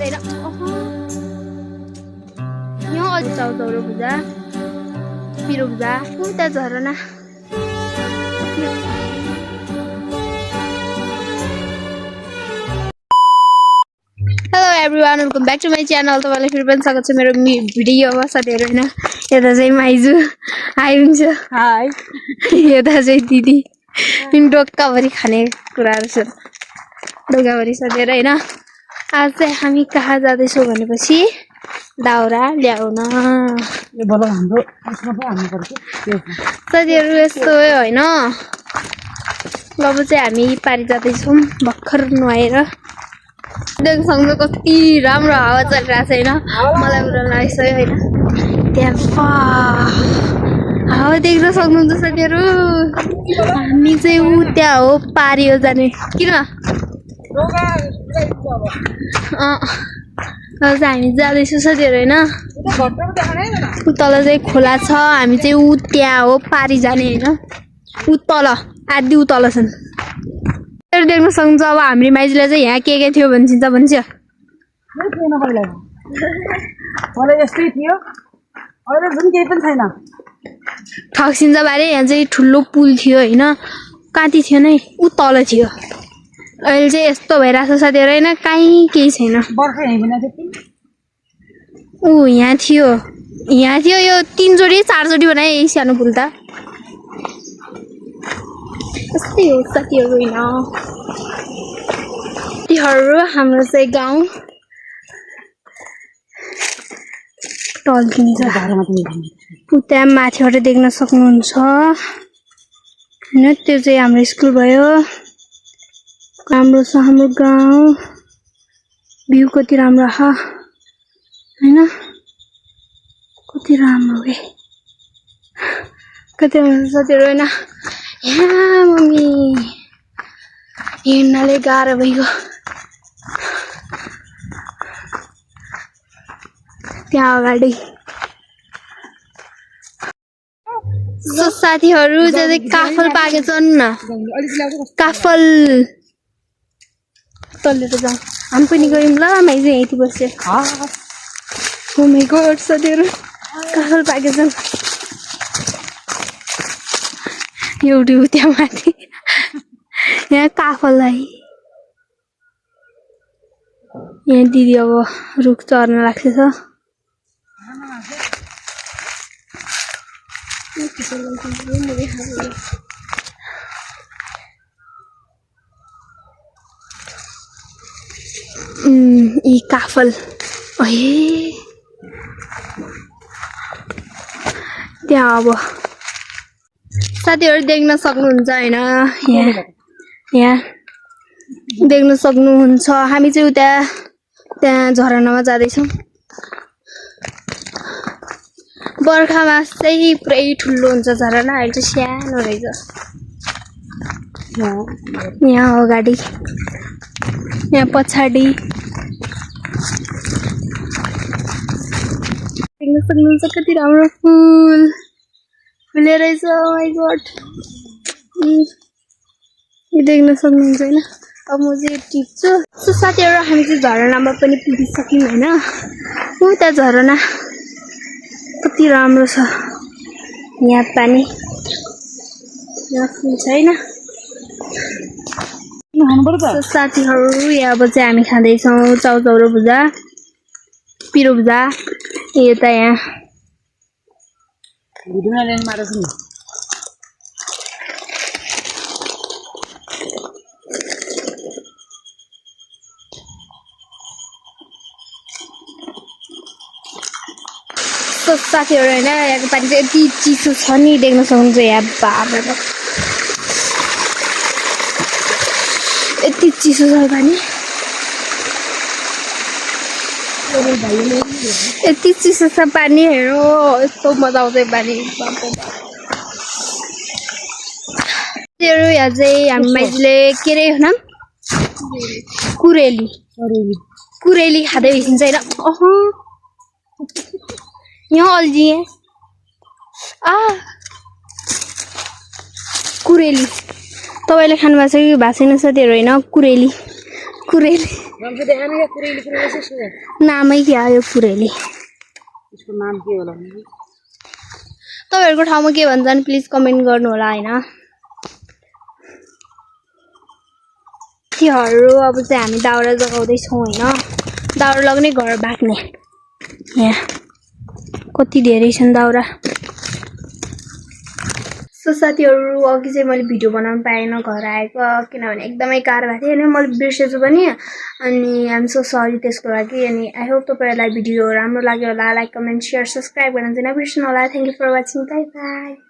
छैन यहाँ अझ चाउचाउरो भुजा पिरो भुजा उता झरना hello everyone welcome back to my channel तपाईँलाई फेरि पनि स्वागत छ मेरो भिडियोमा साथीहरू होइन यता चाहिँ माइजू हाई हुन्छ हाई यता चाहिँ दिदी डोक्काभरि खाने कुराहरू छ डोकाभरि साथीहरू होइन आज चाहिँ हामी कहाँ जाँदैछौँ भनेपछि दाउरा ल्याउन साथीहरू यस्तो होइन अब चाहिँ हामी पारि जाँदैछौँ भर्खर नुहाएर देख्न सक्नु कति राम्रो हावा चलिरहेको छ होइन मलाई उनीहरू लागिसक्यो होइन त्यहाँ हावा देख्न सक्नुहुन्छ साथीहरू हामी चाहिँ ऊ त्यहाँ हो पारियो जाने किन हामी जाँदैछौँ साथीहरू होइन ऊ तल चाहिँ खोला छ हामी चाहिँ ऊ त्यहाँ हो पारि जाने होइन ऊ तल आदि ऊ तल छन् देख्न सक्नुहुन्छ अब हाम्रो माइजूले चाहिँ यहाँ के थियो भन्छ भन्छ यस्तै थियो अहिले पनि केही पनि छैन ठक्सिन्छ बारे यहाँ चाहिँ ठुलो पुल थियो होइन काँती थियो नै ऊ तल थियो अहिले चाहिँ यस्तो भइरहेको छ साथीहरू होइन कहीँ केही छैन ऊ यहाँ थियो यो 3 जोडी 4 जोडी बनाए यही सानो पुल त यस्तै हो साथीहरू होइन तीहरू हाम्रो चाहिँ गाउँ टल्किन्छ उता माथिबाट देख्न सक्नुहुन्छ होइन त्यो चाहिँ हाम्रो स्कुल भयो राम्रो छ हाम्रो गाउँ भ्यू कति राम्रो छ होइन कति राम्रो के कति राम्रो साथीहरू होइन यहाँ मम्मी हिँड्नले गाह्रो भइगयो त्यहाँ अगाडि साथीहरू चाहिँ काफल पाके छन् काफल तलेर जाउँ हामी पनि गयौँ ल माइजू यहीँ बस्यो हो माइ गॉड साथीहरू काफल पाके छन् एउटी त्यहाँ माथि यहाँ काफललाई यहाँ दिदी अब रुख चर्न लाग्छ यी काफल त्यहाँ अब साथीहरू देख्न सक्नुहुन्छ होइन यहाँ देख्न सक्नुहुन्छ हामी चाहिँ उता त्यहाँ झरनामा जाँदैछौँ बर्खामा चाहिँ पुरै ठुलो हुन्छ झरना अहिले चाहिँ सानो रहेछ यहाँ अगाडि यहाँ पछाडि देख्न सक्नुहुन्छ कति राम्रो फुल फुले रहेछ माइ गॉड देख्न सक्नुहुन्छ होइन अब म चाहिँ टिप्छु सो साथीहरू हामी चाहिँ झरनामा पनि पुगिसक्यौँ होइन उता झरना कति राम्रो छ यहाँ पानी यहाँ फुल छैन साथीहरू यहाँ अब चाहिँ हामी खाँदैछौँ चाउचाउरो भुजा पिरो भुजा यता यहाँ साथीहरू होइन यहाँको पानी चाहिँ यति चिसो छ नि देख्न सक्नुहुन्छ यहाँ बाबा यति चिसो छ पानी यति चिसो छ पानी हेर्नु यस्तो मजा आउँछ पानी साथीहरू यहाँ चाहिँ हामी माइजूले के अरे नाम कुरेली खाँदै हिँड्छ होइन यहाँ अल्झिए कुरेली तपाईँले खानु भएको छ कि भएको छैन साथीहरू होइन कुरेली कुरेली रम्फू देखाएन क्या कुरेली कुरेली यसो नामै के आयो कुरेली यसको नाम के होला भने तपाईँहरूको ठाउँमा के भन्छन् प्लिज कमेन्ट गर्नु होला हैन तिहारहरू अब चाहिँ हामी दाउरा जगाउँदैछौँ हैन दाउरा लग्ने घर बाक्ने यहाँ कति धेरै छन् दाउरा सो साथीहरू अघि चाहिँ मैले भिडियो बनाउन पाएन घर आएको किनभने एकदमै कार भएको थियो अनि मैले बिर्सेछु पनि अनि आइ एम सो सरी त्यसको लागि अनि आई होप तपाईँहरूलाई भिडियो राम्रो लाग्यो होला लाइक कमेन्ट सेयर सब्सक्राइब गर्न चाहिँ नबिर्सनु होला thank you for watching bye by